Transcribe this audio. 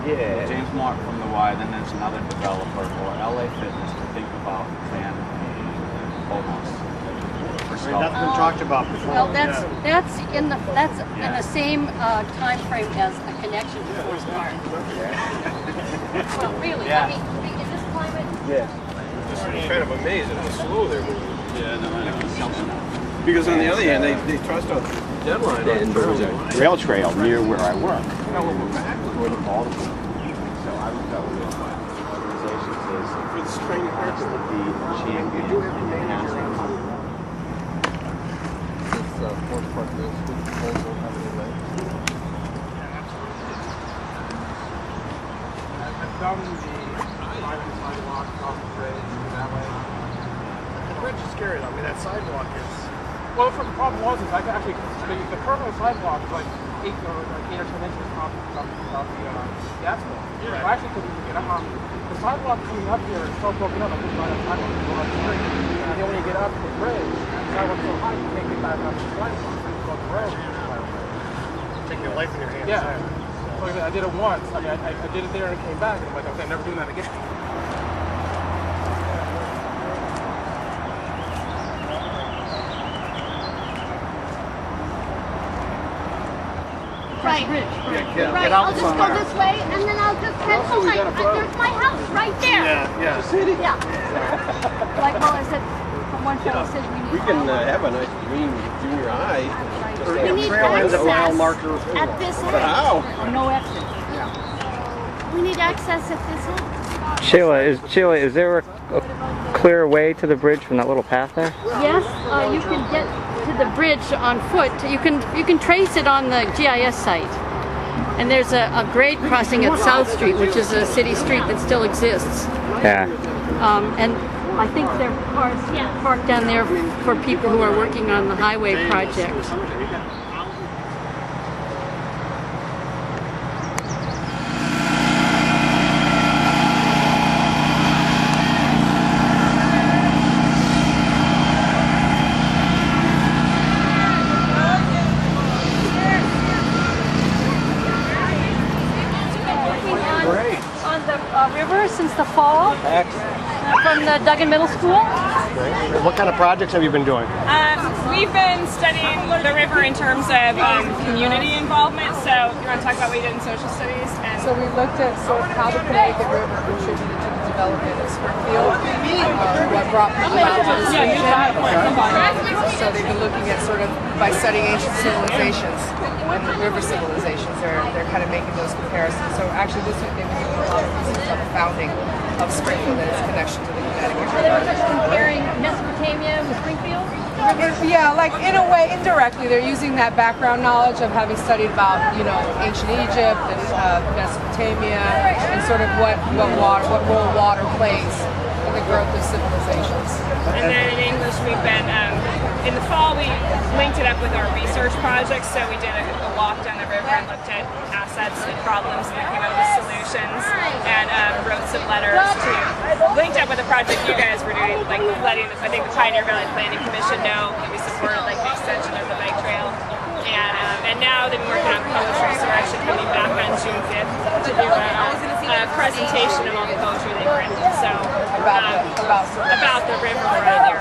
Yeah. James Mark from the Y, then there's another developer for LA Fitness to think about planning a boathouse. That's been talked about before. Well, that's in the same time frame as a connection to Forest Park. Well, really, Yeah. I mean, in this climate. Yeah. Just kind of amazed at how slow they're moving. Yeah, no, I know. Something else. Because on the other hand, they trust a deadline. And there was a rail trail near where I work. No, we're back. Going to Baltimore. So I was going with my organization says For the spring has to be champion in the casting. Forest Park is good proposal. I've done the private sidewalk off the bridge that way. The bridge is scary though. I mean, that sidewalk is. Well, the problem was is I actually the curve of the sidewalk is like 8 or 10 inches off the asphalt. Yeah. So I actually couldn't even get up. The sidewalk coming up here is so broken up. I couldn't ride up the sidewalk to go up the street. And then when you get up to the bridge, the sidewalk's so high you can't get back up the sidewalk. You go up the road. Take your life in your hands. Yeah. So I did it once. I mean, I did it there and it came back, and I'm like, okay, I'm never doing that again. Right. Get Right. out I'll just go this way, and then I'll just head home. There's my house right there. Yeah. Yeah. Like Muller said, one fellow said We can have a nice green junior high. we need Trail ends at mile access marker. at this end. How? No exit. We need access at this end. Sheila, is there a clear way to the bridge from that little path there? Yes, you can get to the bridge on foot. You can trace it on the GIS site. And there's a grade crossing at South Street, which is a city street that still exists. Yeah. And I think there are cars parked down there for people who are working on the highway project. On the river since the fall. From the Duggan Middle School. What kind of projects have you been doing? We've been studying the river in terms of community involvement. So you want to talk about what we did in social studies? And So we looked at sort of how the Connecticut River contributed to the development of Springfield, what brought people out to this region. So they've been looking at sort of, by studying ancient civilizations and the river civilizations, they're kind of making those comparisons. So actually this week they've been doing a lot of research on the founding of Springfield and its connection to the Connecticut So they're River. just comparing Mesopotamia with Springfield? Yeah, like in a way, indirectly, they're using that background knowledge of having studied about, ancient Egypt and Mesopotamia, and sort of what role water plays in the growth of civilizations. And then in English, we've been, in the fall, we linked it up with our research project. So we did a walk down the river and looked at assets and problems and came up with solutions and wrote some letters to, linked up with the project you guys were doing, like letting, I think, the Pioneer Valley Planning Commission know that we supported like the extension of the bike trail. And now they've been working on poetry, so we're actually coming back on June 5th to do a presentation of all the poetry they've written. So about the river right here.